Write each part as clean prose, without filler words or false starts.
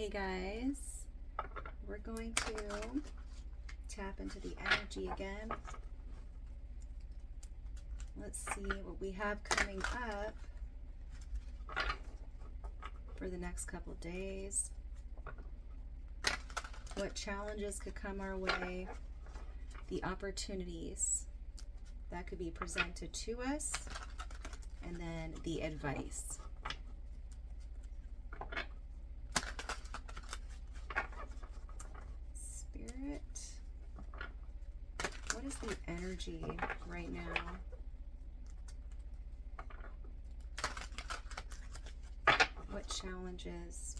Hey guys, we're going to tap into the energy again. Let's see what we have coming up for the next couple days. What challenges could come our way, the opportunities that could be presented to us, and then the advice. Spirit, what is the energy right now? What challenges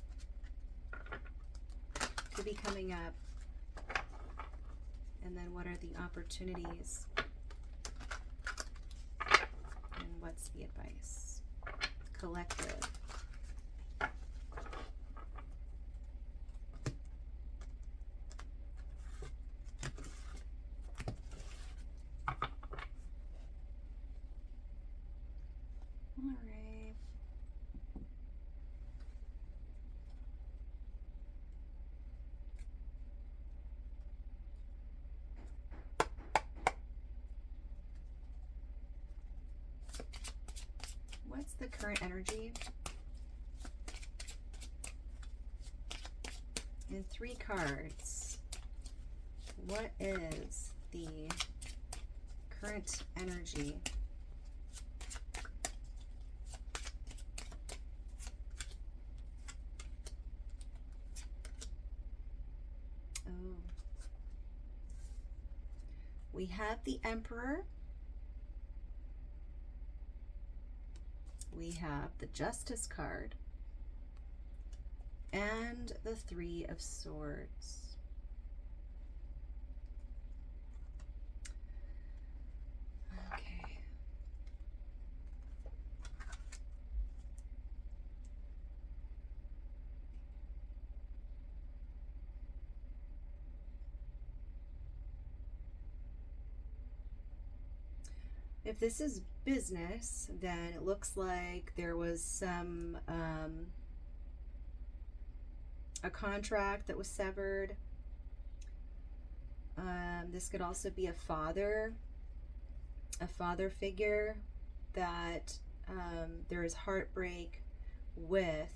could be coming up? And then what are the opportunities? And what's the advice? Collective. All right. What's the current energy? In 3 cards, what is the current energy? Oh. We have the Emperor. We have the Justice card and the 3 of Swords. Okay. If this is business, then it looks like there was some a contract that was severed. This could also be a father figure that there is heartbreak with.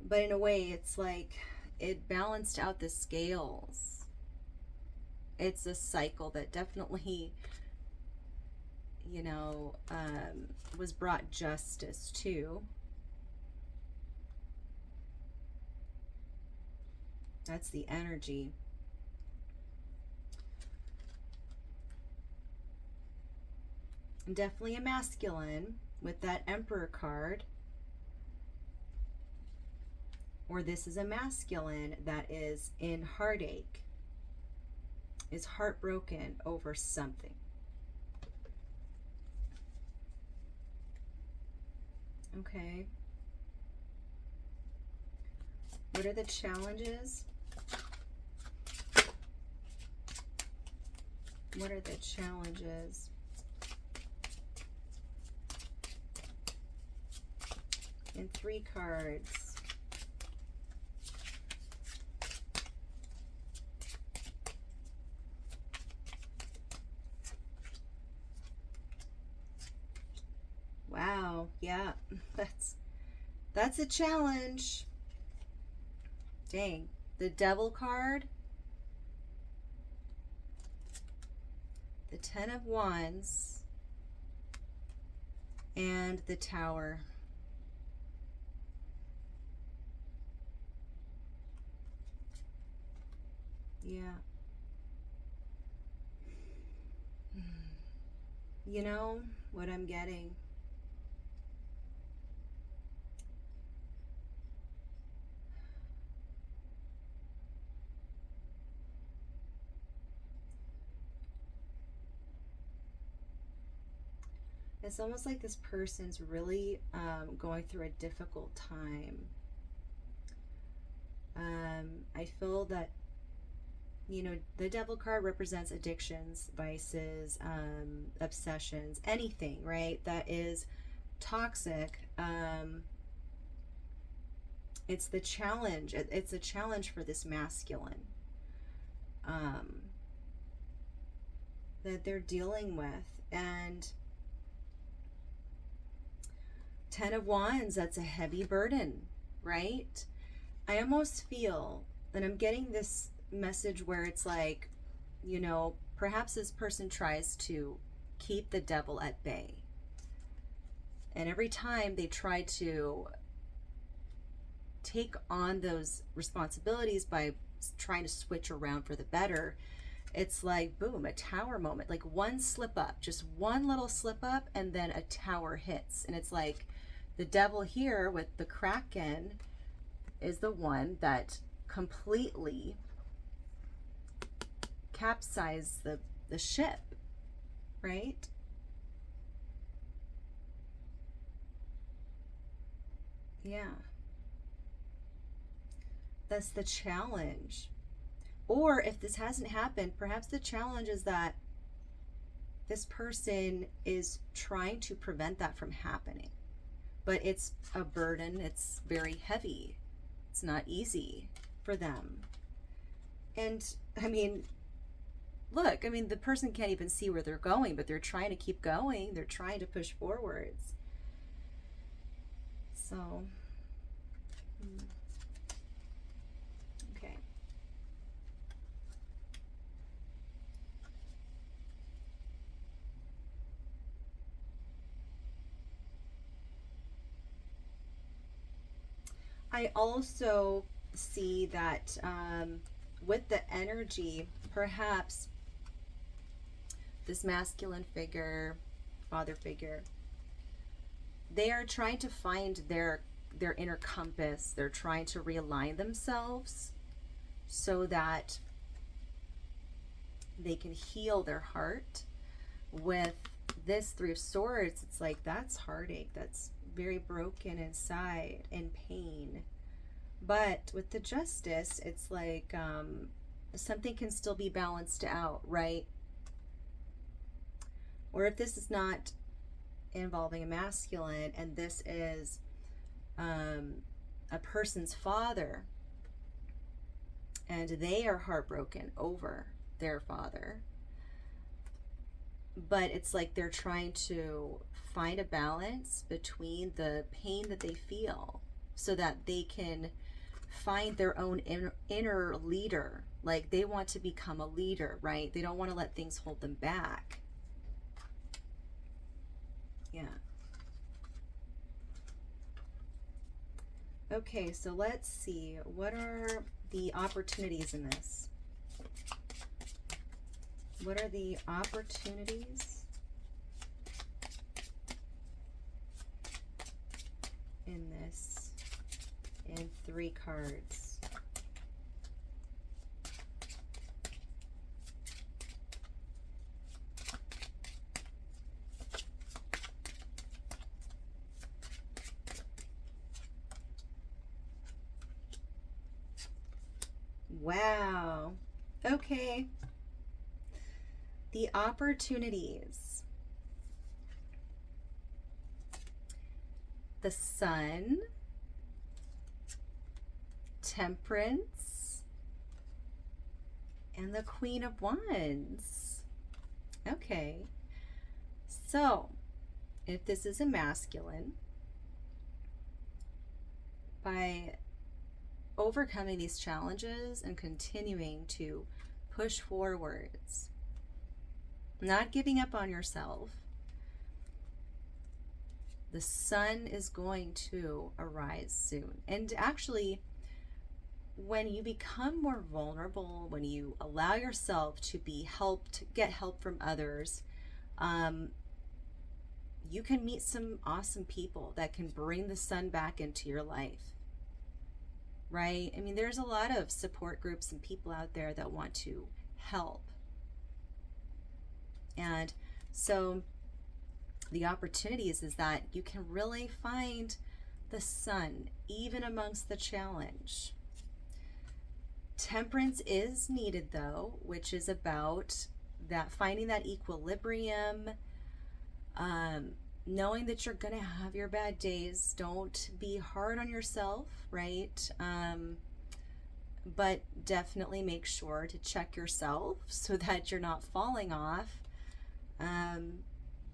But in a way, it's like it balanced out the scales. It's a cycle that definitely, you know, was brought justice to. That's the energy. And definitely a masculine with that Emperor card. Or this is a masculine that is in heartache, is heartbroken over something. Okay. What are the challenges? What are the challenges? In 3 cards. Wow, yeah, that's a challenge. Dang, the Devil card, the 10 of Wands, and the Tower. Yeah. You know what I'm getting? It's almost like this person's really going through a difficult time. I feel that, you know, the Devil card represents addictions, vices, obsessions, anything, right? That is toxic. It's the challenge. It's a challenge for this masculine that they're dealing with. And 10 of Wands, that's a heavy burden, right? I almost feel that I'm getting this message where it's like, you know, perhaps this person tries to keep the devil at bay. And every time they try to take on those responsibilities by trying to switch around for the better, it's like, boom, a tower moment. Like one slip up, just one little slip up, and then a tower hits. And it's like the devil here with the Kraken is the one that completely capsized the ship, right? Yeah. That's the challenge. Or if this hasn't happened, perhaps the challenge is that this person is trying to prevent that from happening. But it's a burden, it's very heavy. It's not easy for them. And I mean, look, I mean, the person can't even see where they're going, but they're trying to keep going. They're trying to push forwards. So, okay. I also see that with the energy, perhaps this masculine figure, father figure, they are trying to find their inner compass. They're trying to realign themselves so that they can heal their heart. With this Three of Swords, it's like that's heartache. That's very broken inside and pain. But with the Justice, it's like something can still be balanced out, right? Or if this is not involving a masculine and this is a person's father and they are heartbroken over their father, but it's like they're trying to find a balance between the pain that they feel so that they can find their own inner leader. Like they want to become a leader, right? They don't want to let things hold them back. Yeah. Okay, so let's see. What are the opportunities in this? What are the opportunities in this in 3 cards? Wow. Okay. The opportunities. The Sun, Temperance, and the Queen of Wands. Okay. So, if this is a masculine, by overcoming these challenges and continuing to push forwards, not giving up on yourself, the sun is going to arise soon. And actually, when you become more vulnerable, when you allow yourself to be helped, get help from others, you can meet some awesome people that can bring the sun back into your life, right? I mean, there's a lot of support groups and people out there that want to help. And so the opportunities is that you can really find the sun even amongst the challenge. Temperance is needed though, which is about that finding that equilibrium, knowing that you're going to have your bad days. Don't be hard on yourself, right? But definitely make sure to check yourself so that you're not falling off.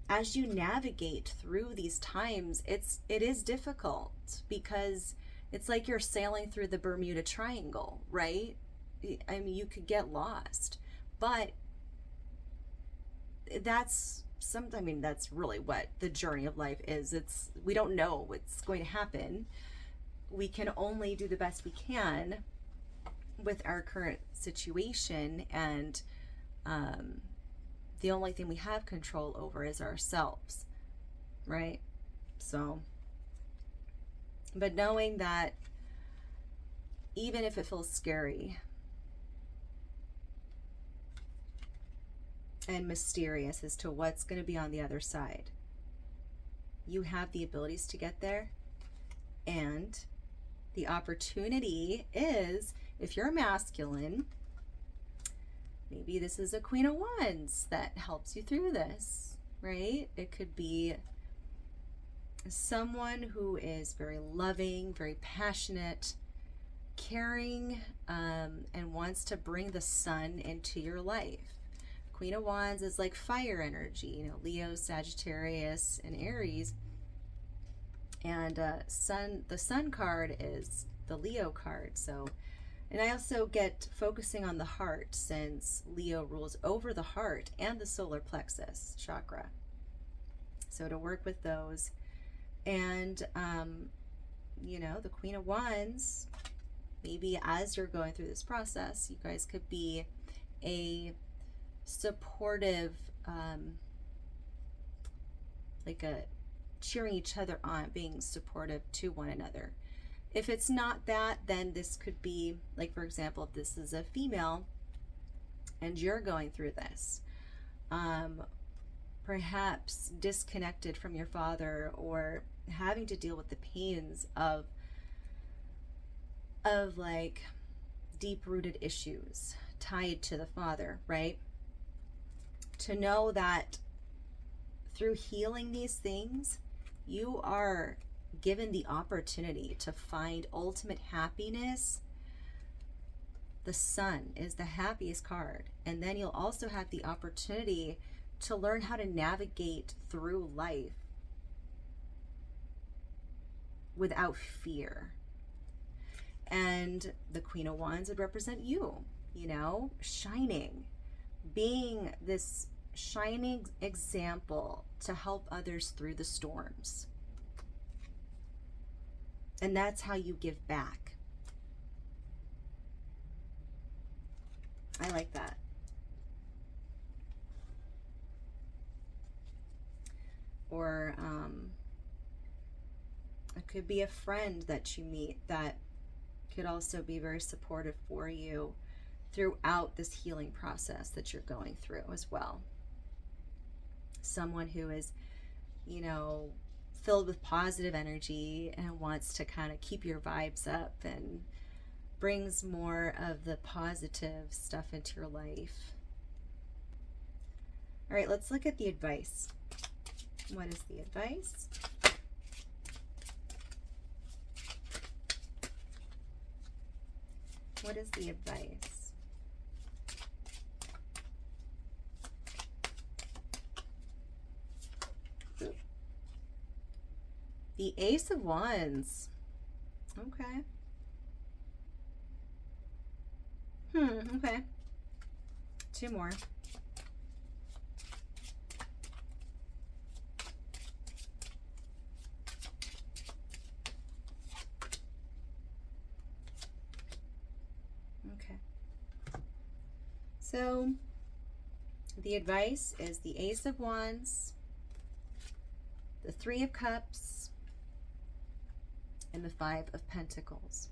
As you navigate through these times, it is difficult because it's like you're sailing through the Bermuda Triangle, right? I mean, you could get lost, but that's really what the journey of life is. We don't know what's going to happen. We can only do the best we can with our current situation, and the only thing we have control over is ourselves, right? So, but knowing that even if it feels scary and mysterious as to what's going to be on the other side, you have the abilities to get there. And the opportunity is, if you're masculine, maybe this is a Queen of Wands that helps you through this, right? It could be someone who is very loving, very passionate, caring, and wants to bring the sun into your life. Queen of Wands is like fire energy, Leo, Sagittarius, and Aries. And the sun card is the Leo card. So, and I also get focusing on the heart, since Leo rules over the heart and the solar plexus chakra. So to work with those. And, the Queen of Wands, maybe as you're going through this process, you guys could be a supportive, like a cheering each other on, being supportive to one another. If it's not that, then this could be, like, for example, if this is a female and you're going through this, perhaps disconnected from your father, or having to deal with the pains of like deep-rooted issues tied to the father, right? To know that through healing these things, you are given the opportunity to find ultimate happiness. The sun is the happiest card. And then you'll also have the opportunity to learn how to navigate through life without fear. And the Queen of Wands would represent you, shining, being this shining example to help others through the storms. And that's how you give back. I like that. Or it could be a friend that you meet that could also be very supportive for you throughout this healing process that you're going through as well. Someone who is, filled with positive energy and wants to kind of keep your vibes up and brings more of the positive stuff into your life. All right, let's look at the advice. What is the advice? What is the advice? Ooh. The Ace of Wands. Okay. Okay. Two more. Okay. So the advice is the Ace of Wands, the Three of Cups, and the Five of Pentacles.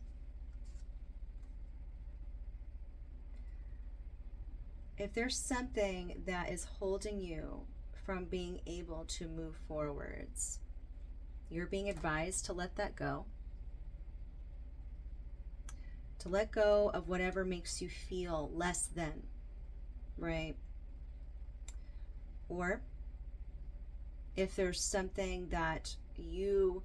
If there's something that is holding you from being able to move forwards, you're being advised to let that go. To let go of whatever makes you feel less than, right? Or if there's something that you,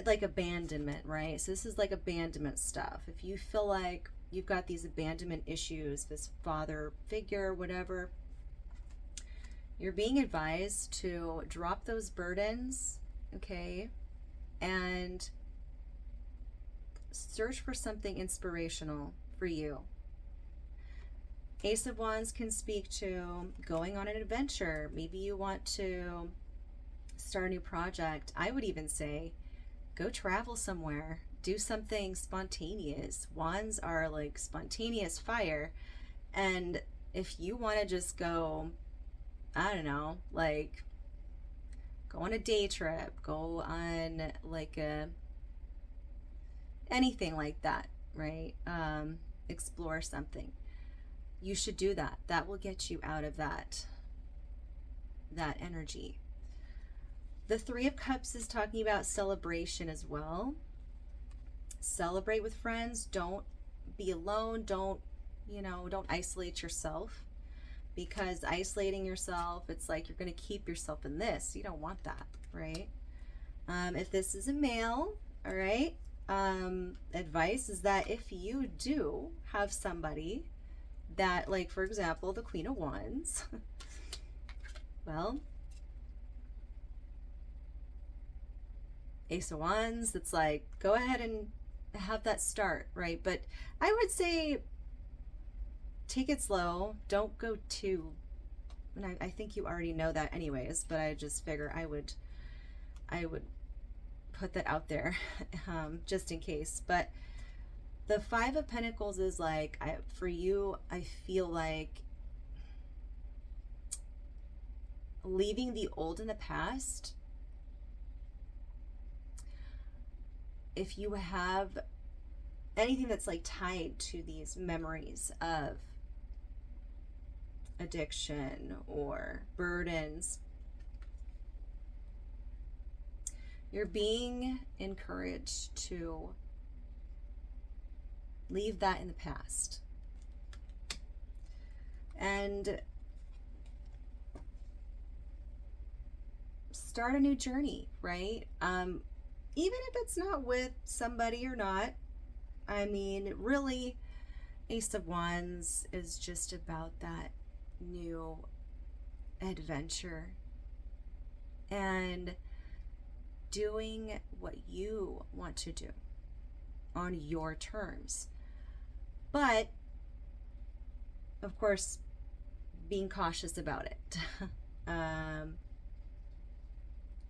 like abandonment, right? So this is like abandonment stuff. If you feel like you've got these abandonment issues, this father figure, whatever, you're being advised to drop those burdens, okay, and search for something inspirational for you. Ace of Wands can speak to going on an adventure. Maybe you want to start a new project. I would even say go travel somewhere. Do something spontaneous. Wands are like spontaneous fire. And if you want to just go, I don't know, like go on a day trip, go on like a anything like that, right? Explore something. You should do that. That will get you out of that energy. The Three of Cups is talking about celebration as well. Celebrate with friends. Don't be alone. Don't isolate yourself, because isolating yourself, it's like you're going to keep yourself in this. You don't want that, right? If this is a male, all right, advice is that if you do have somebody that, like, for example, the Queen of Wands, well, Ace of Wands, it's like, go ahead and have that start, right? But I would say take it slow. Don't go too, and I think you already know that anyways, but I just figure I would put that out there just in case. But the Five of Pentacles is like, for you, I feel like leaving the old in the past. If you have anything that's like tied to these memories of addiction or burdens, you're being encouraged to leave that in the past and start a new journey, right? Even if it's not with somebody or not. I mean, really, Ace of Wands is just about that new adventure and doing what you want to do on your terms. But, of course, being cautious about it.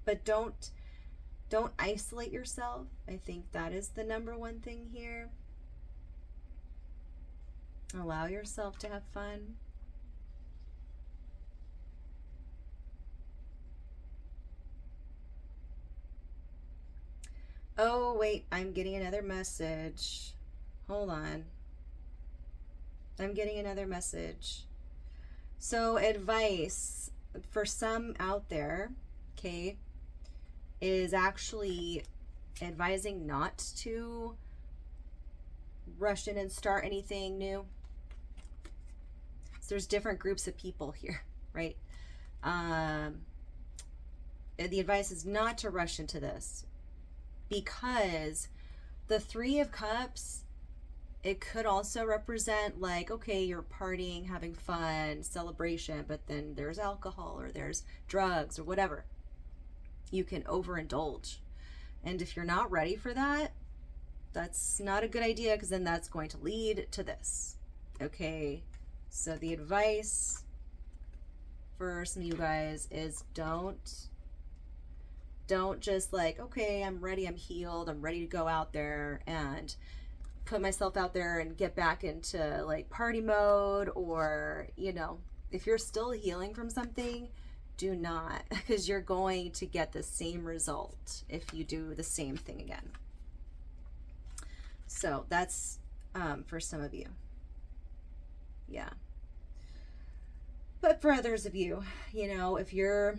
But don't isolate yourself. I think that is the number one thing here. Allow yourself to have fun. Oh, wait, I'm getting another message. Hold on. I'm getting another message. So, advice for some out there, okay, is actually advising not to rush in and start anything new. So there's different groups of people here, right? The advice is not to rush into this, because the Three of Cups, it could also represent like, okay, you're partying, having fun, celebration, but then there's alcohol or there's drugs or whatever. You can overindulge. And if you're not ready for that, that's not a good idea, because then that's going to lead to this. Okay, so the advice for some of you guys is don't just like, okay, I'm ready, I'm healed, I'm ready to go out there and put myself out there and get back into like party mode, or, you know, if you're still healing from something, do not, because you're going to get the same result if you do the same thing again. So that's for some of you. Yeah. But for others of you, you know, if you're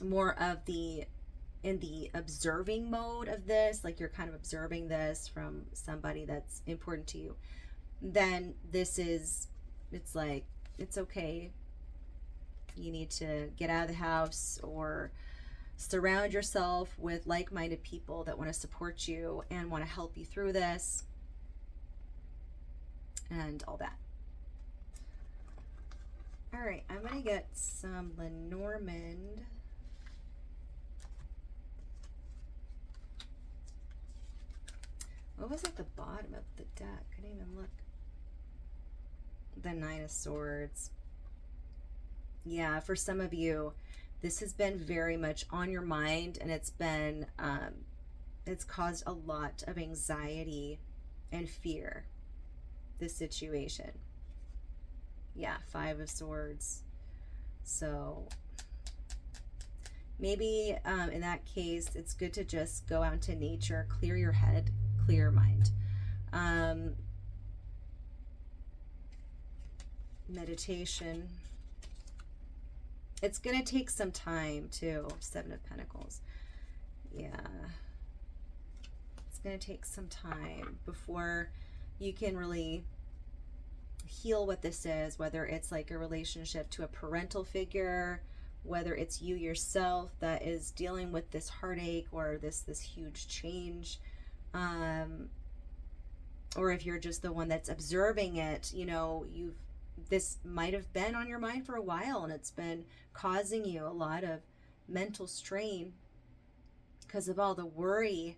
more of in the observing mode of this, like you're kind of observing this from somebody that's important to you, then this is, it's like, it's okay. You need to get out of the house or surround yourself with like-minded people that want to support you and want to help you through this and all that. All right, I'm going to get some Lenormand. What was at the bottom of the deck? I didn't even look. The Nine of Swords. Yeah, for some of you, this has been very much on your mind, and it's been, it's caused a lot of anxiety and fear, this situation. Yeah, Five of Swords. So maybe in that case, it's good to just go out into nature, clear your head, clear your mind. Meditation. It's going to take some time too. Seven of Pentacles. Yeah. It's going to take some time before you can really heal what this is, whether it's like a relationship to a parental figure, whether it's you yourself that is dealing with this heartache or this huge change, or if you're just the one that's observing it. You know, this might have been on your mind for a while, and it's been causing you a lot of mental strain because of all the worry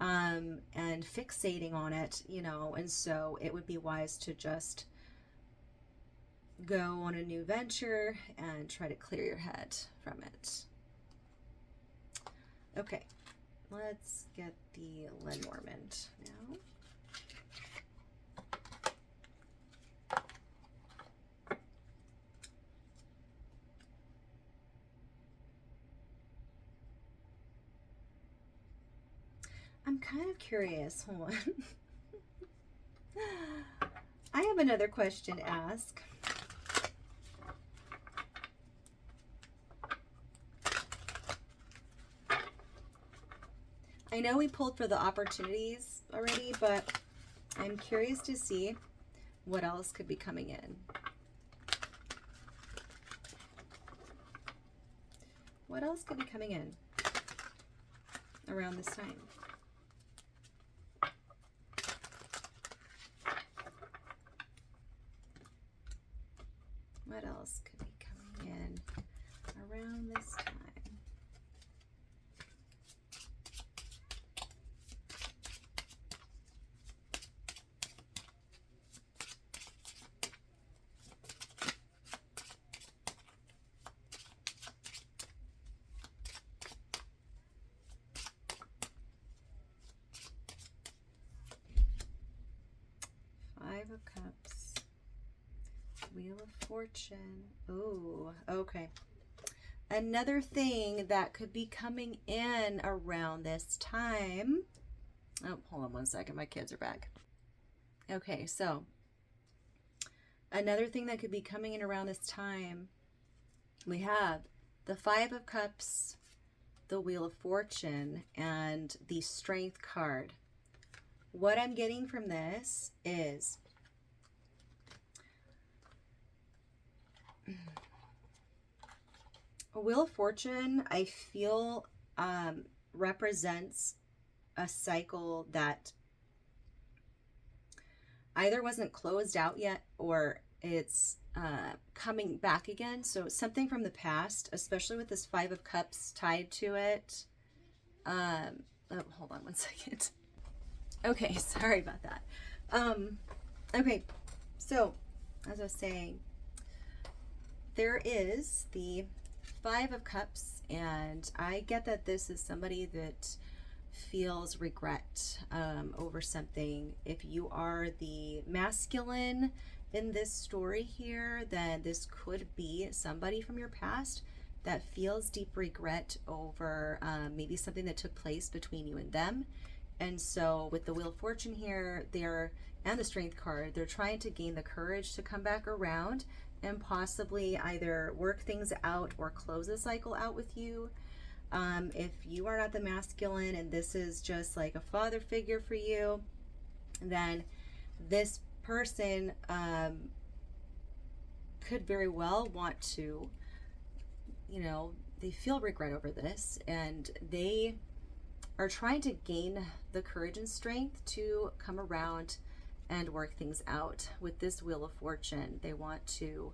and fixating on it, you know. And so it would be wise to just go on a new venture and try to clear your head from it. Okay, let's get the Lenormand now. I'm kind of curious. Hold on. I have another question to ask. I know we pulled for the opportunities already, but I'm curious to see what else could be coming in. What else could be coming in around this time? What else could be coming in around this time? Five of Cups. Wheel of Fortune. Oh, okay. Another thing that could be coming in around this time. Oh, hold on one second. My kids are back. Okay, so another thing that could be coming in around this time, we have the Five of Cups, the Wheel of Fortune, and the Strength card. What I'm getting from this is a Wheel of Fortune, I feel, represents a cycle that either wasn't closed out yet or it's coming back again. So something from the past, especially with this Five of Cups tied to it. Oh, hold on one second. Okay, sorry about that. Okay, so as I was saying, there is the Five of Cups, and I get that this is somebody that feels regret over something. If you are the masculine in this story here, then this could be somebody from your past that feels deep regret over maybe something that took place between you and them. And so with the Wheel of Fortune here, and the Strength card, they're trying to gain the courage to come back around and possibly either work things out or close the cycle out with you. If you are not the masculine and this is just like a father figure for you, then this person could very well want to you know, they feel regret over this, and they are trying to gain the courage and strength to come around and work things out. With this Wheel of Fortune, they want to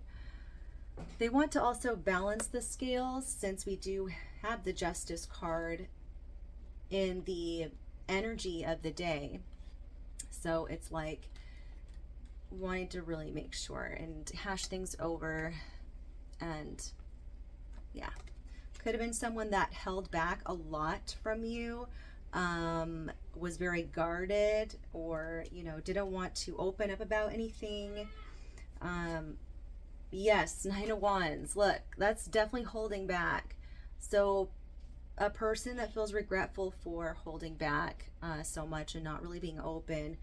also balance the scales, since we do have the Justice card in the energy of the day. So it's like wanting to really make sure and hash things over. And yeah, could have been someone that held back a lot from you, was very guarded, or, you know, didn't want to open up about anything. Yes, Nine of Wands. Look, that's definitely holding back. So a person that feels regretful for holding back so much and not really being open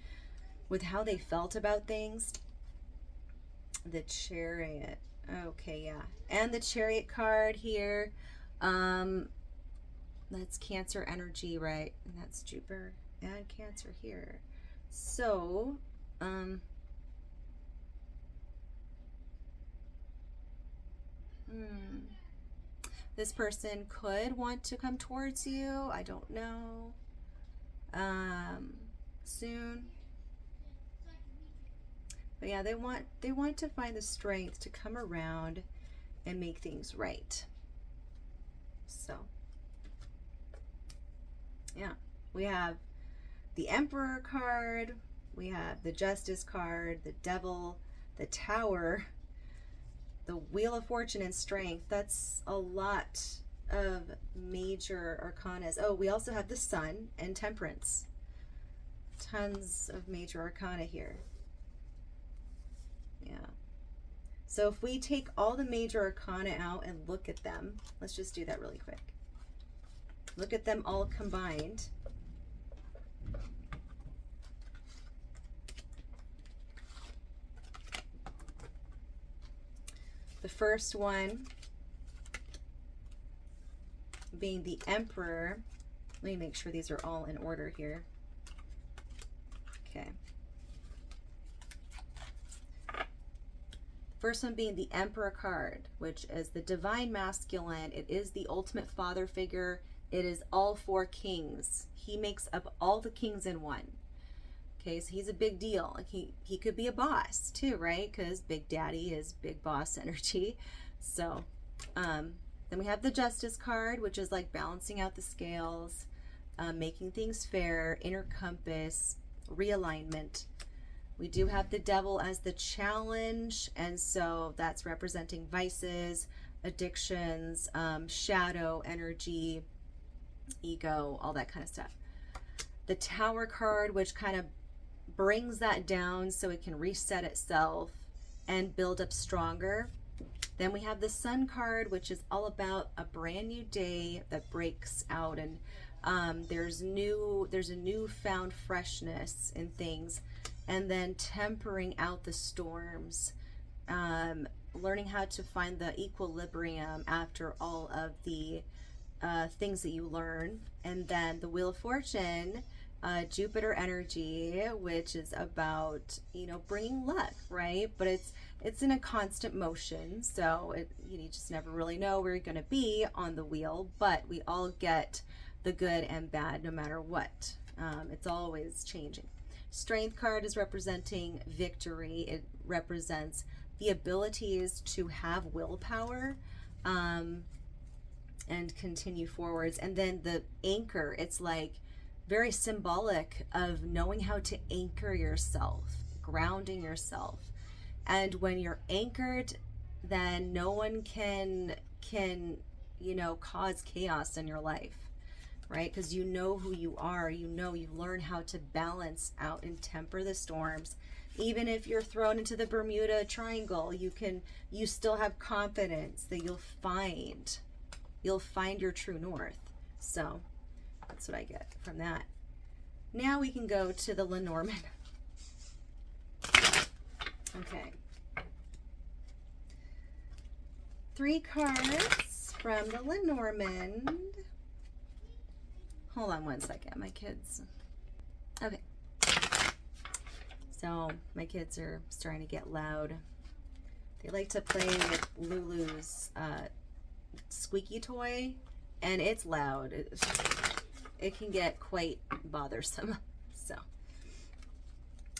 with how they felt about things. The Chariot. Okay, yeah. And the Chariot card here. That's Cancer energy, right? And that's Jupiter and Cancer here. So, this person could want to come towards you. I don't know. Soon. But yeah, they want to find the strength to come around and make things right. So, yeah, we have the Emperor card, we have the Justice card, the Devil, the Tower, the Wheel of Fortune and Strength. That's a lot of Major Arcanas. Oh, we also have the Sun and Temperance. Tons of Major Arcana here. Yeah. So if we take all the Major Arcana out and look at them, let's just do that really quick. Look at them all combined. The first one being the Emperor. Let me make sure these are all in order here. Okay. First one being the Emperor card, which is the Divine Masculine. It is the ultimate father figure. It is all four kings. He makes up all the kings in one. Okay, so he's a big deal. Like he could be a boss too, right? Because Big Daddy is big boss energy. So then we have the Justice card, which is like balancing out the scales, making things fair, inner compass, realignment. We do have the Devil as the challenge, and so that's representing vices, addictions, shadow energy, ego, all that kind of stuff. The Tower card, which kind of brings that down so it can reset itself and build up stronger. Then we have the Sun card, which is all about a brand new day that breaks out, and there's a newfound freshness in things. And then tempering out the storms, learning how to find the equilibrium after all of the things that you learn. And then the Wheel of Fortune, Jupiter energy, which is about, you know, bringing luck, right? But it's in a constant motion, so you just never really know where you're going to be on the wheel. But we all get the good and bad no matter what. It's always changing. Strength card is representing victory. It represents the abilities to have willpower and continue forwards. And then the Anchor, it's like very symbolic of knowing how to anchor yourself, grounding yourself. And when you're anchored, then no one can you know, cause chaos in your life. Right? Because you know who you are, you learn how to balance out and temper the storms. Even if you're thrown into the Bermuda Triangle, you still have confidence that you'll find your true north. So that's what I get from that. Now we can go to the Lenormand. Okay. 3 cards from the Lenormand. Hold on one second, my kids. Okay. So my kids are starting to get loud. They like to play with Lulu's squeaky toy, and it's loud. It can get quite bothersome. So,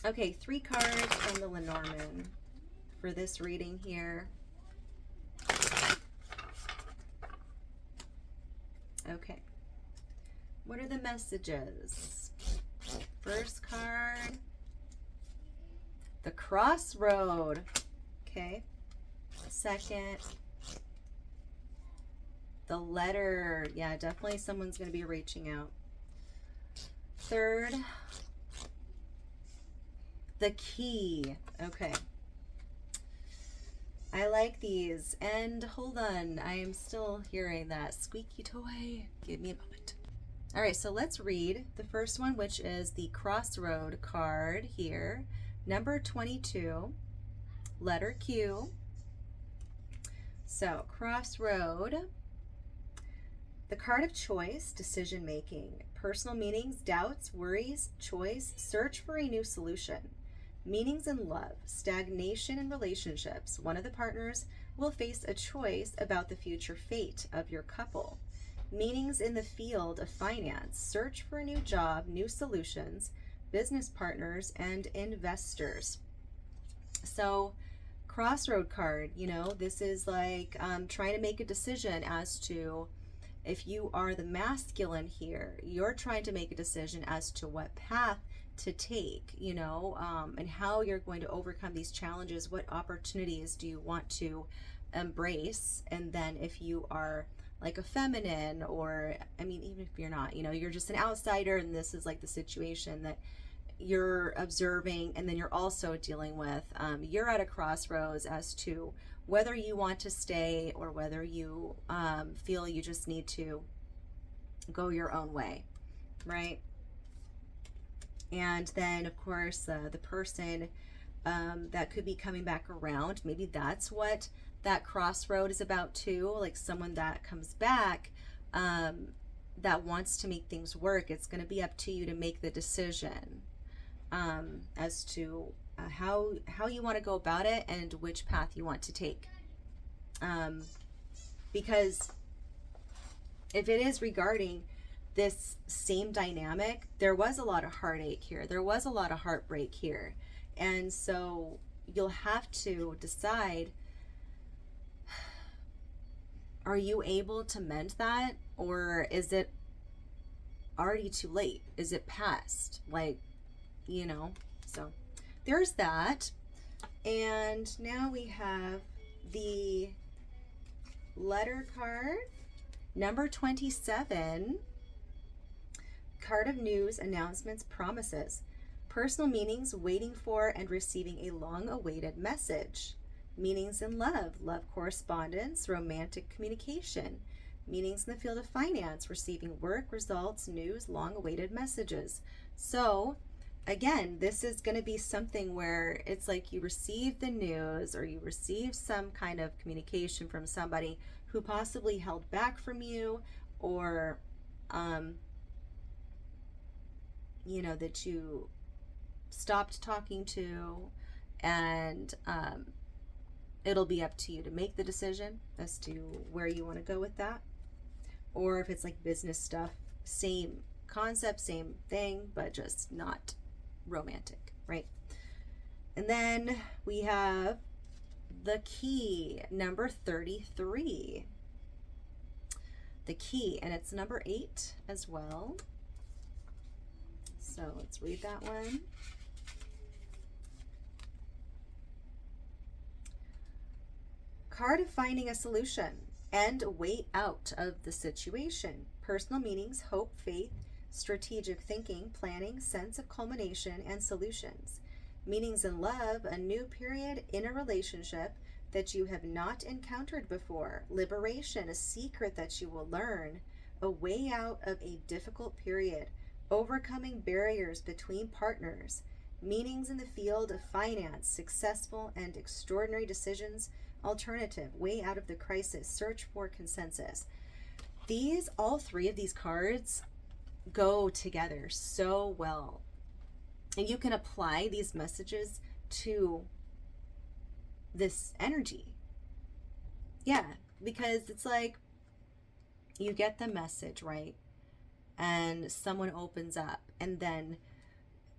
okay, 3 cards from the Lenormand for this reading here. Okay, what are the messages? First card, the Crossroad. Okay. Second, the Letter. Yeah, definitely someone's going to be reaching out. Third, the Key. Okay. I like these. And hold on, I am still hearing that squeaky toy. Give me a moment. All right, so let's read the first one, which is the Crossroad card here. Number 22, letter Q. So, Crossroad, the card of choice, decision making, personal meanings, doubts, worries, choice, search for a new solution. Meanings in love, stagnation in relationships. One of the partners will face a choice about the future fate of your couple. Meanings in the field of finance, search for a new job, new solutions, business partners, and investors. So, Crossroad card, you know, this is like trying to make a decision as to, if you are the masculine here, you're trying to make a decision as to what path to take, you know, and how you're going to overcome these challenges. What opportunities do you want to embrace? And then if you are like a feminine, or I mean, even if you're not, you know, you're just an outsider, and this is like the situation that you're observing, and then you're also dealing with, you're at a crossroads as to whether you want to stay or whether you feel you just need to go your own way, right? And then, of course, the person that could be coming back around, maybe that's what that crossroad is about too, like someone that comes back that wants to make things work. It's going to be up to you to make the decision as to how you want to go about it and which path you want to take. Because if it is regarding this same dynamic, there was a lot of heartache here. There was a lot of heartbreak here. And so you'll have to decide, are you able to mend that? Or is it already too late? Is it past? Like, you know, so there's that. And now we have the letter card, number 27. Card of news, announcements, promises, personal meanings, waiting for and receiving a long-awaited message. Meanings in love, love correspondence, romantic communication. Meanings in the field of finance, receiving work, results, news, long-awaited messages. So, again, this is going to be something where it's like you receive the news, or you receive some kind of communication from somebody who possibly held back from you, or you know, that you stopped talking to, and it'll be up to you to make the decision as to where you want to go with that. Or if it's like business stuff, same concept, same thing, but just not romantic, right? And then we have the key, number 33. The key, and it's number 8 as well. So let's read that one. Card of finding a solution and a way out of the situation. Personal meanings, hope, faith, strategic thinking, planning, sense of culmination, and solutions. Meanings in love, a new period in a relationship that you have not encountered before. Liberation, a secret that you will learn. A way out of a difficult period. Overcoming barriers between partners. Meanings in the field of finance, successful and extraordinary decisions. Alternative, way out of the crisis, search for consensus. These, all 3 of these cards go together so well. And you can apply these messages to this energy. Yeah, because it's like you get the message, right? And someone opens up, and then,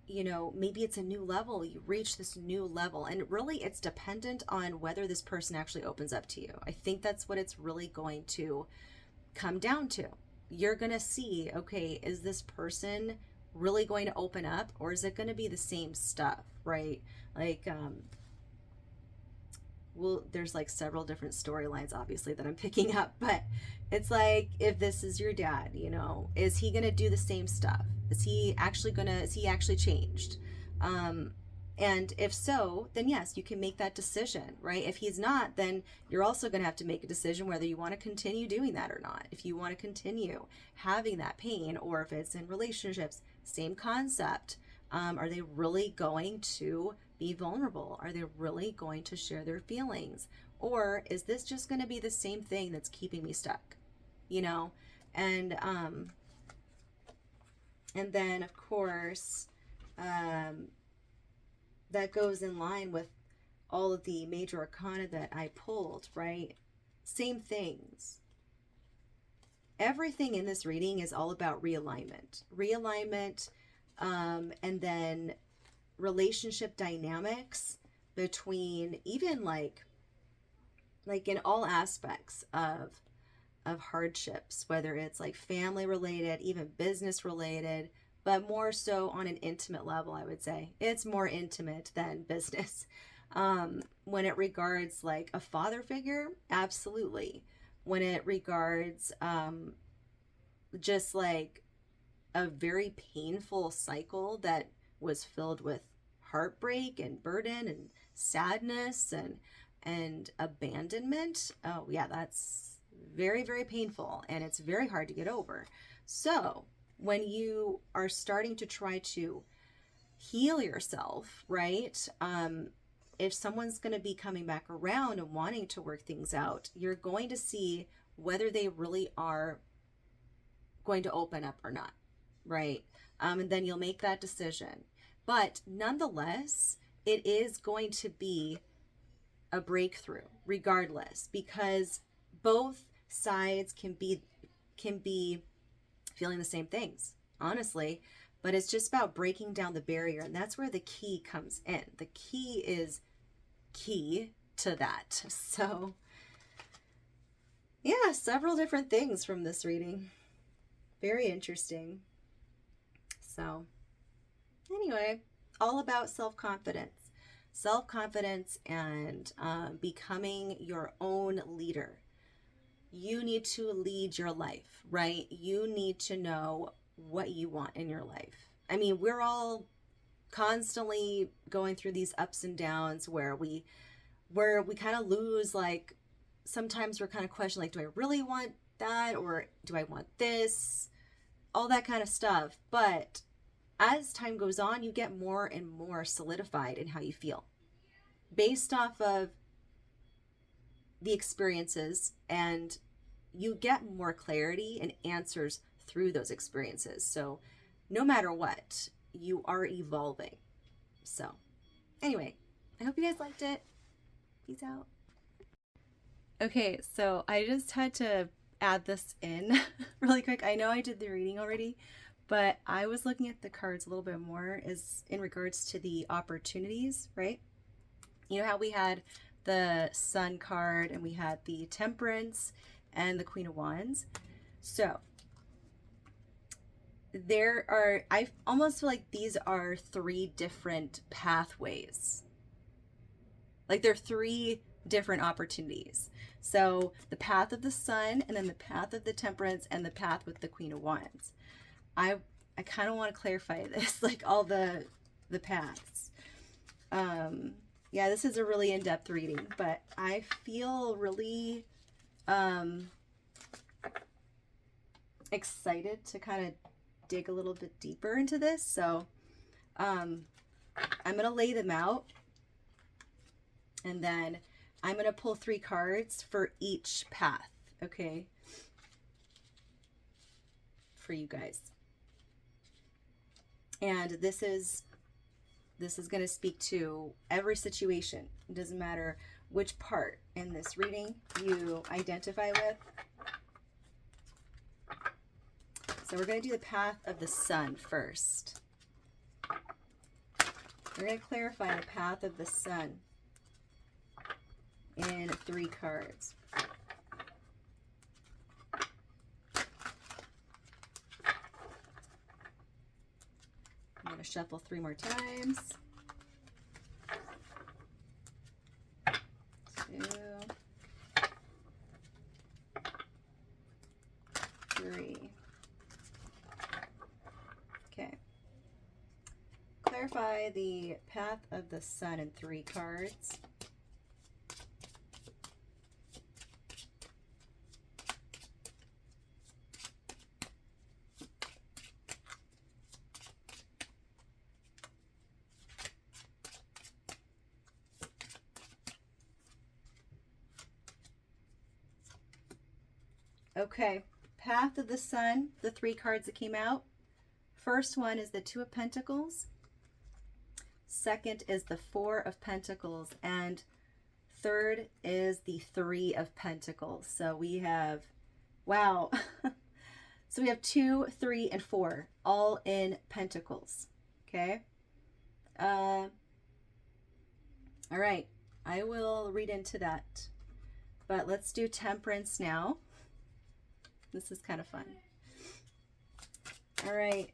you know, maybe it's a new level. You reach this new level, and really it's dependent on whether this person actually opens up to you. I think that's what it's really going to come down to. You're going to see, okay, is this person really going to open up, or is it going to be the same stuff, right? Like, well, there's like several different storylines, obviously, that I'm picking up, but it's like, if this is your dad, you know, is he going to do the same stuff? Is he actually changed? Um, and if so, then yes, you can make that decision, right? If he's not, then you're also going to have to make a decision whether you want to continue doing that or not. If you want to continue having that pain, or if it's in relationships, same concept. Are they really going to be vulnerable? Are they really going to share their feelings? Or is this just going to be the same thing that's keeping me stuck? You know? And then of course, that goes in line with all of the major arcana that I pulled, right? Same things. Everything in this reading is all about realignment. And then relationship dynamics between, even like in all aspects of hardships, whether it's like family related, even business related, but more so on an intimate level. I would say it's more intimate than business. When it regards like a father figure, absolutely. When it regards just like a very painful cycle that was filled with heartbreak and burden and sadness and abandonment, oh yeah, that's very, very painful, and it's very hard to get over. So when you are starting to try to heal yourself, right? If someone's going to be coming back around and wanting to work things out, you're going to see whether they really are going to open up or not, right? And then you'll make that decision. But nonetheless, it is going to be a breakthrough regardless, because both sides can be feeling the same things, honestly. But it's just about breaking down the barrier, and that's where the key comes in. The key is key to that. So yeah, several different things from this reading. Very interesting. So anyway, all about self-confidence. Self-confidence and becoming your own leader. You need to lead your life, right? You need to know what you want in your life. I mean, we're all constantly going through these ups and downs where we kind of lose, like, sometimes we're kind of questioning, like, do I really want that, or do I want this? All that kind of stuff. But as time goes on, you get more and more solidified in how you feel based off of the experiences, and you get more clarity and answers through those experiences. So no matter what, you are evolving. So anyway, I hope you guys liked it. Peace out. Okay, so I just had to add this in really quick. I know I did the reading already, but I was looking at the cards a little bit more as in regards to the opportunities, right? You know how we had the Sun card and we had the Temperance and the Queen of Wands. So I almost feel like these are three different pathways. Like they're three different opportunities. So the path of the Sun, and then the path of the Temperance, and the path with the Queen of Wands. I kind of want to clarify this, like all the paths. Yeah, this is a really in-depth reading, but I feel really excited to kind of dig a little bit deeper into this. So I'm going to lay them out, and then I'm going to pull 3 cards for each path, okay? For you guys. And this is going to speak to every situation. It doesn't matter which part in this reading you identify with. So we're going to do the path of the sun first. We're going to clarify the path of the sun in 3 cards. I'm going to shuffle 3 more times. 2, 3. Okay. Clarify the path of the sun in 3 cards. Okay, path of the sun, the 3 cards that came out. First one is the 2 of Pentacles. Second is the 4 of Pentacles. And third is the 3 of Pentacles. So we have, wow. So we have 2, 3, and 4 all in Pentacles. Okay. All right. I will read into that. But let's do Temperance now. This is kind of fun. All right,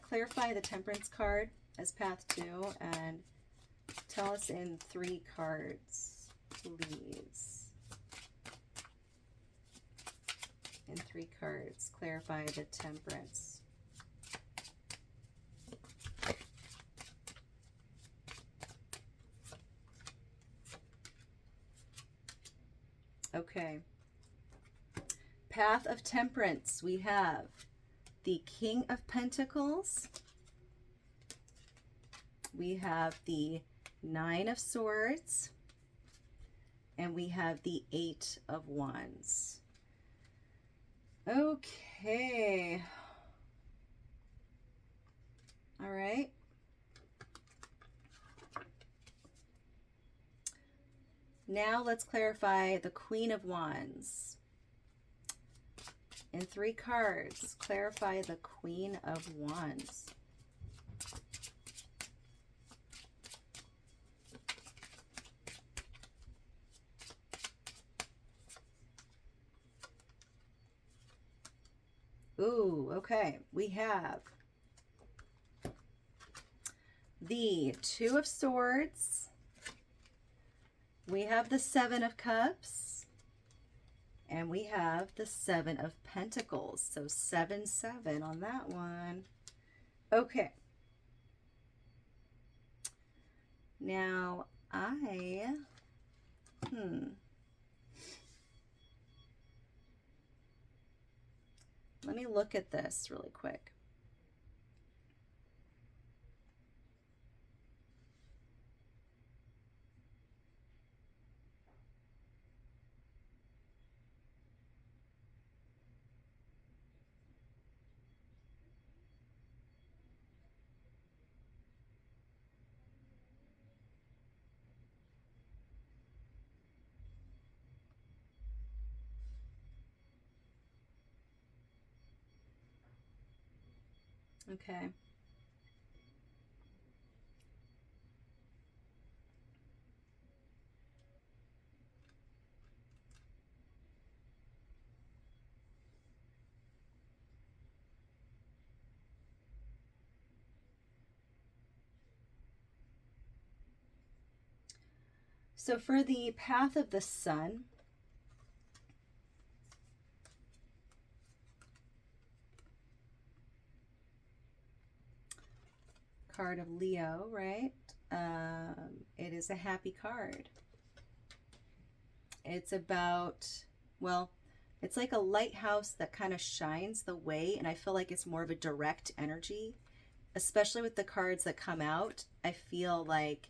clarify the Temperance card as path 2 and tell us in 3 cards, please. In 3 cards, clarify the Temperance. Okay. Path of Temperance, we have the King of Pentacles. We have the 9 of Swords. And we have the 8 of Wands. Okay. All right. Now let's clarify the Queen of Wands. In 3 cards, clarify the Queen of Wands. Ooh, okay. We have the 2 of Swords. We have the 7 of Cups. And we have the 7 of Pentacles. So 7, 7 on that one. Okay. Now let me look at this really quick. Okay. So for the path of the sun, card of Leo, right? It is a happy card. It's about, well, it's like a lighthouse that kind of shines the way, and I feel like it's more of a direct energy, especially with the cards that come out. I feel like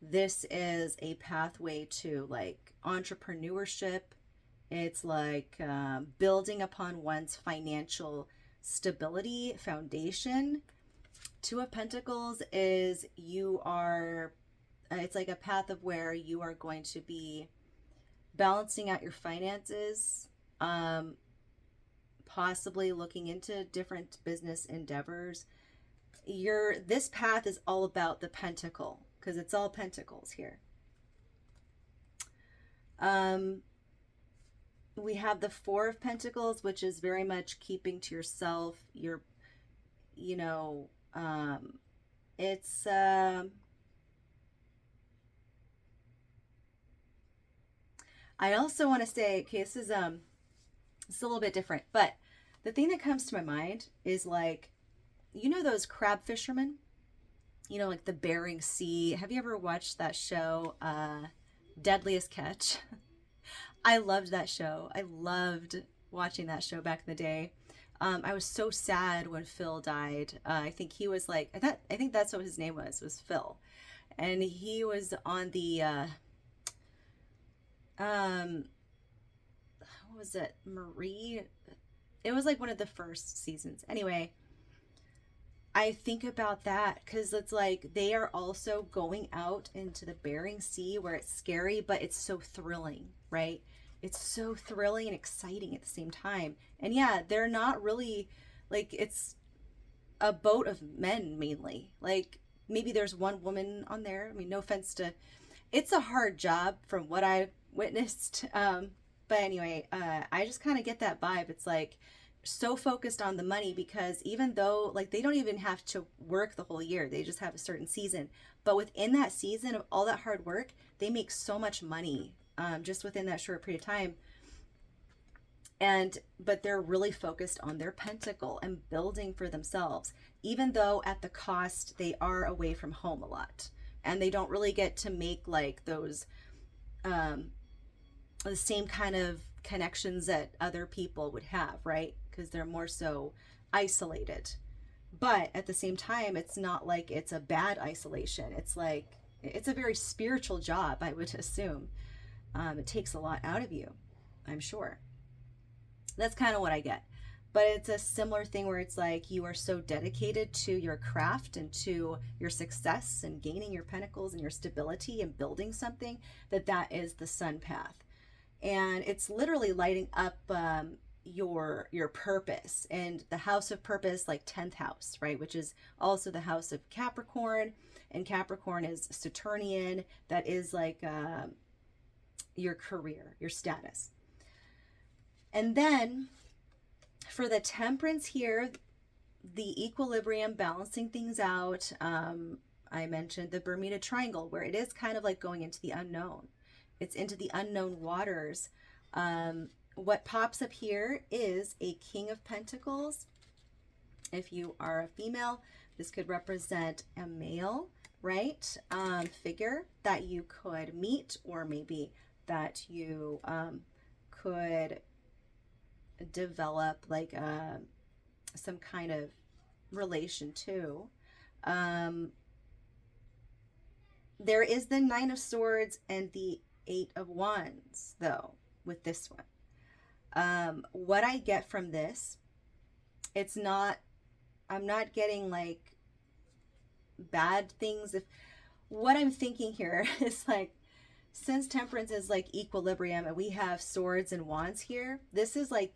this is a pathway to like entrepreneurship. It's like building upon one's financial stability foundation. 2 of Pentacles is you are it's like a path of where you are going to be balancing out your finances, possibly looking into different business endeavors. This path is all about the pentacle, because it's all pentacles here. We have the Four of Pentacles, which is very much keeping to yourself. You know, it's I also want to say, okay, this is it's a little bit different, but the thing that comes to my mind is like, you know, those crab fishermen, you know, like the Bering Sea. Have you ever watched that show, Deadliest Catch? I loved that show. I loved watching that show back in the day. I was so sad when Phil died. I think he was like, I think that's what his name was Phil. And he was on the, what was it? Marie? It was like one of the first seasons. Anyway, I think about that because it's like they are also going out into the Bering Sea where it's scary, but it's so thrilling, right? It's so thrilling and exciting at the same time. And yeah, they're not really like, it's a boat of men mainly. Like maybe there's one woman on there. I mean, no offense to, it's a hard job from what I witnessed. But anyway, I just kind of get that vibe. It's like so focused on the money because even though like they don't even have to work the whole year, they just have a certain season. But within that season of all that hard work, they make so much money just within that short period of time. But they're really focused on their pentacle and building for themselves, even though at the cost they are away from home a lot. And they don't really get to make like those the same kind of connections that other people would have, right? Because they're more so isolated. But at the same time, it's not like it's a bad isolation. It's like, it's a very spiritual job, I would assume. It takes a lot out of you, I'm sure. That's kind of what I get. But it's a similar thing where it's like you are so dedicated to your craft and to your success and gaining your pentacles and your stability and building something, that is the sun path. And it's literally lighting up your purpose, and the house of purpose, like 10th house, right, which is also the house of Capricorn, and Capricorn is Saturnian. That is like your career, your status. And then for the Temperance here, the equilibrium, balancing things out, I mentioned the Bermuda Triangle, where it is kind of like going into the unknown. It's into the unknown waters. What pops up here is a King of Pentacles. If you are a female, this could represent a male, right? Figure that you could meet, or maybe that you could develop like some kind of relation to. There is the Nine of Swords and the Eight of Wands, though, with this one. What I get from this, I'm not getting like bad things. What I'm thinking here is like, since Temperance is like equilibrium and we have swords and wands here, this is like,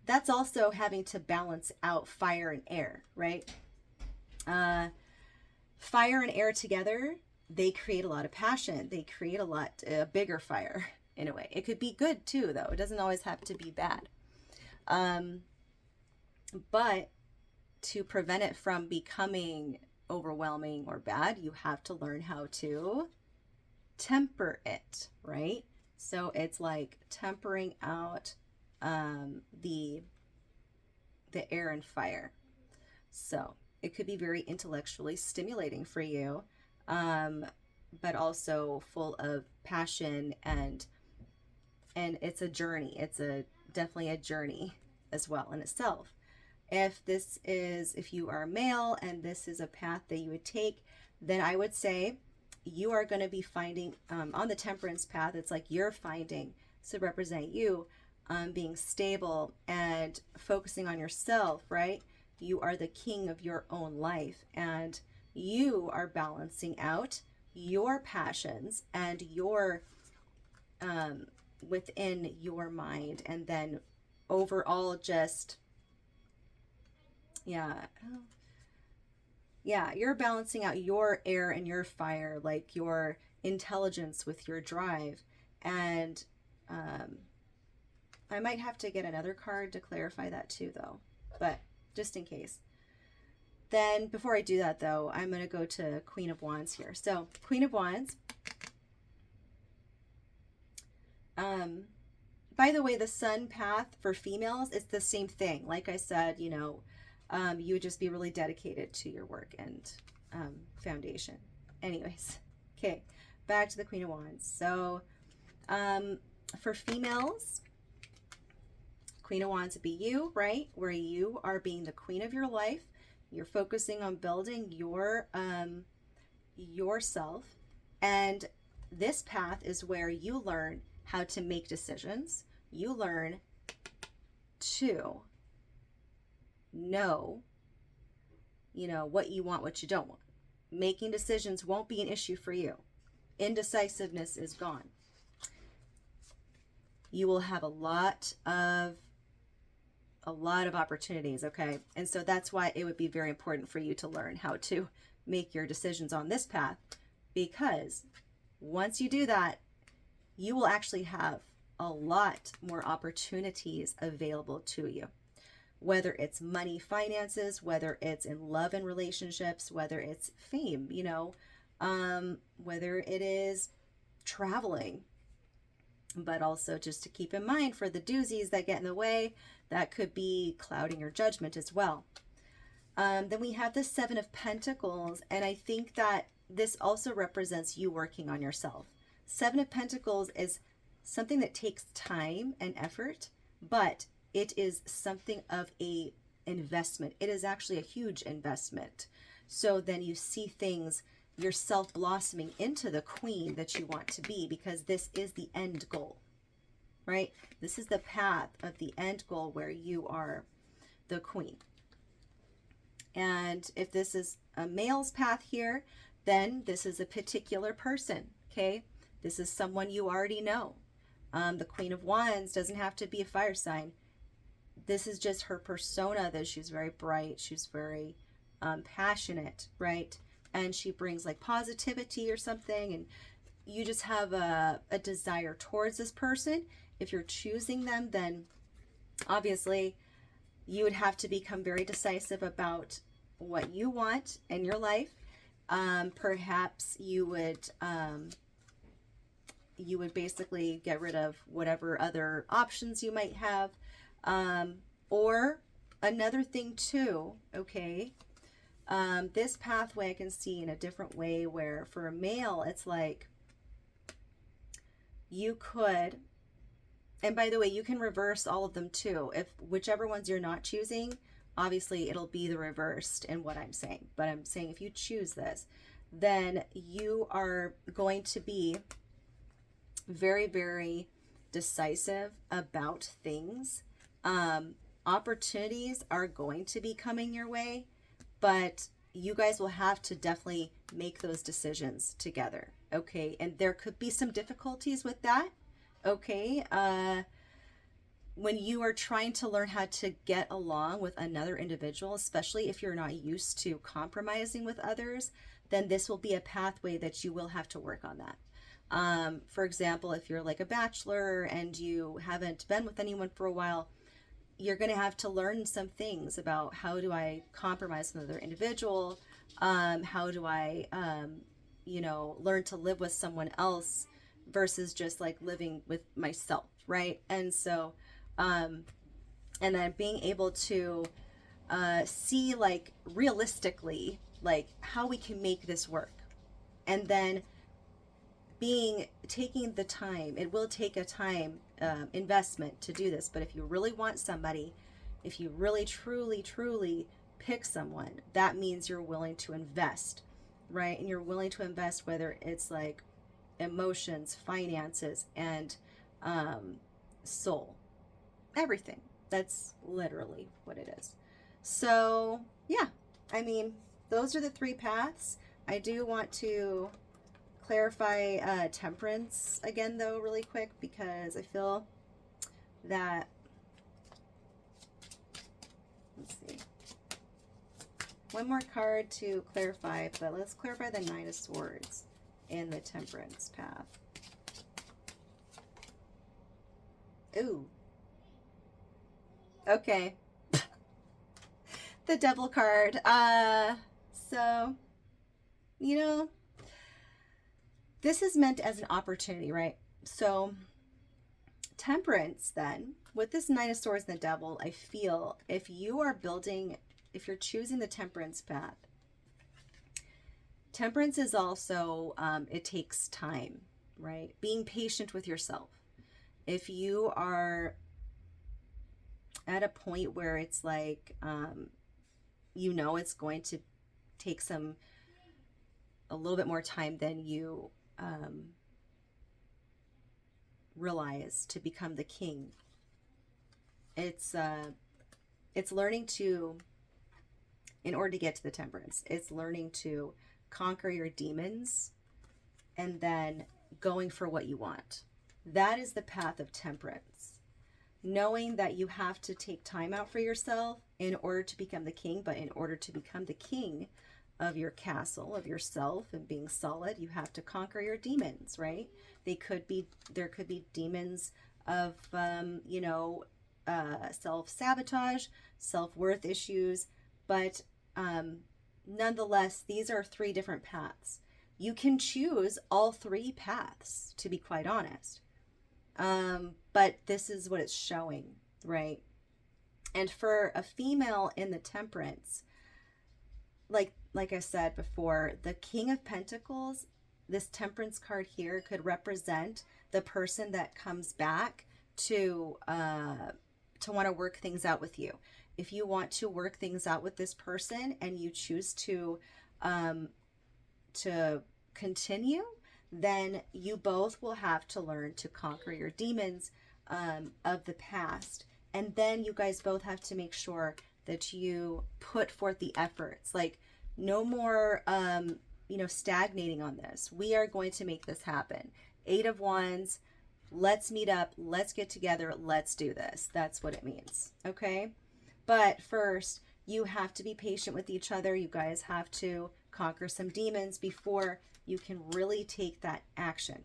that's also having to balance out fire and air, right? Fire and air together, they create a lot of passion. They create a bigger fire in a way. It could be good too, though. It doesn't always have to be bad. But to prevent it from becoming overwhelming or bad, you have to learn how to temper it, right? So it's like tempering out the air and fire. So it could be very intellectually stimulating for you, but also full of passion, and it's a journey. It's definitely a journey as well in itself. If you are male and this is a path that you would take, then I would say you are going to be finding on the Temperance path, it's like you're finding to represent you being stable and focusing on yourself, right? You are the king of your own life, and you are balancing out your passions and your within your mind, and then overall just yeah yeah, you're balancing out your air and your fire, like your intelligence with your drive. And um, I might have to get another card to clarify that too, though, but just in case. Then before I do that, though, I'm going to go to Queen of Wands here. So Queen of Wands. By the way, the sun path for females, it's the same thing. Like I said, you know, you would just be really dedicated to your work and foundation. Anyways, okay, back to the Queen of Wands. So for females, Queen of Wands would be you, right? Where you are being the queen of your life. You're focusing on building your yourself. And this path is where you learn how to make decisions. You learn to know, you know, what you want, what you don't want. Making decisions won't be an issue for you. Indecisiveness is gone. You will have a lot of opportunities, okay? And so that's why it would be very important for you to learn how to make your decisions on this path, because once you do that, you will actually have a lot more opportunities available to you. Whether it's money, finances, whether it's in love and relationships, whether it's fame, you know, whether it is traveling. But also just to keep in mind for the doozies that get in the way, that could be clouding your judgment as well. Then we have the Seven of Pentacles, and I think that this also represents you working on yourself. Seven of Pentacles is something that takes time and effort, but it is something of a investment. It is actually a huge investment. So then you see things, yourself blossoming into the queen that you want to be, because this is the end goal, right? This is the path of the end goal where you are the queen. And if this is a male's path here, then this is a particular person, okay? This is someone you already know. The Queen of Wands doesn't have to be a fire sign. This is just her persona, that she's very bright, she's very passionate, right? And she brings like positivity or something, and you just have a desire towards this person. If you're choosing them, then obviously you would have to become very decisive about what you want in your life. Perhaps you would basically get rid of whatever other options you might have. Or another thing too, okay, this pathway I can see in a different way, where for a male, it's like you could, and by the way, you can reverse all of them too. If whichever ones you're not choosing, obviously it'll be the reversed in what I'm saying. But I'm saying if you choose this, then you are going to be very, very decisive about things. Opportunities are going to be coming your way, but you guys will have to definitely make those decisions together, okay? And there could be some difficulties with that, okay? When you are trying to learn how to get along with another individual, especially if you're not used to compromising with others, then this will be a pathway that you will have to work on that. For example, if you're like a bachelor and you haven't been with anyone for a while, you're going to have to learn some things about how do I compromise with another individual? How do I, learn to live with someone else versus just like living with myself, right? And so, and then being able to see like realistically, like how we can make this work. And then taking the time, it will take a time investment to do this, but if you really want somebody, if you really truly pick someone, that means you're willing to invest, right? And you're willing to invest, whether it's like emotions, finances, and soul, everything. That's literally what it is. So yeah, I mean, those are the three paths. I do want to clarify temperance again, though, really quick, because I feel that, let's see, one more card to clarify, but let's clarify the Nine of Swords in the temperance path. Ooh. Okay. The Devil card. So, you know, this is meant as an opportunity, right? So, temperance, then, with this Nine of Swords and the Devil, I feel if you are building, if you're choosing the temperance path, temperance is also, it takes time, right? Being patient with yourself. If you are at a point where it's like, you know, it's going to take a little bit more time than you realize to become the king. It's learning to, in order to get to the temperance, it's learning to conquer your demons and then going for what you want. That is the path of temperance. Knowing that you have to take time out for yourself in order to become the king, but in order to become the king of your castle, of yourself, and being solid, you have to conquer your demons, right? There could be demons of, you know, self-sabotage, self-worth issues, but nonetheless, these are three different paths. You can choose all three paths, to be quite honest. But this is what it's showing, right? And for a female in the temperance, like I said before, the King of Pentacles, this temperance card here could represent the person that comes back to want to work things out with you. If you want to work things out with this person and you choose to continue, then you both will have to learn to conquer your demons of the past. And then you guys both have to make sure that you put forth the efforts. Like, no more, you know, stagnating on this. We are going to make this happen. Eight of Wands. Let's meet up. Let's get together. Let's do this. That's what it means. Okay. But first, you have to be patient with each other. You guys have to conquer some demons before you can really take that action.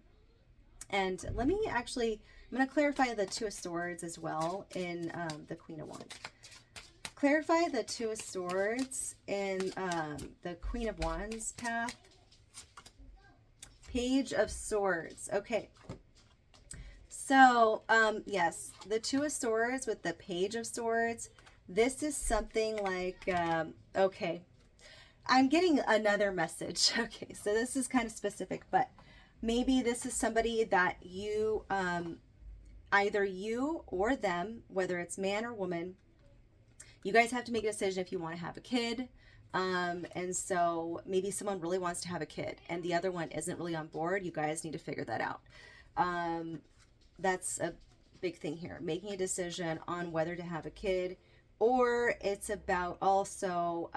And let me actually, I'm going to clarify the Two of Swords as well in the Queen of Wands. Clarify the Two of Swords in the Queen of Wands path. Page of Swords. Okay. So, yes, the Two of Swords with the Page of Swords. This is something like, okay, I'm getting another message. Okay, so this is kind of specific, but maybe this is somebody that you, either you or them, whether it's man or woman, you guys have to make a decision if you want to have a kid. And so maybe someone really wants to have a kid and the other one isn't really on board. You guys need to figure that out. That's a big thing here, making a decision on whether to have a kid. Or it's about also,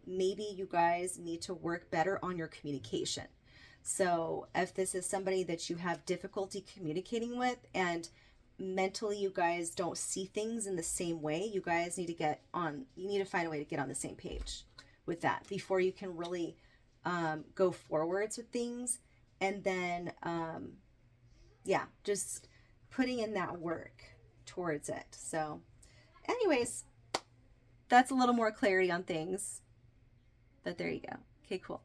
maybe you guys need to work better on your communication. So if this is somebody that you have difficulty communicating with and mentally you guys don't see things in the same way, you guys need to you need to find a way to get on the same page with that before you can really go forwards with things. And then, yeah, just putting in that work towards it. So anyways, that's a little more clarity on things, but there you go. Okay, cool.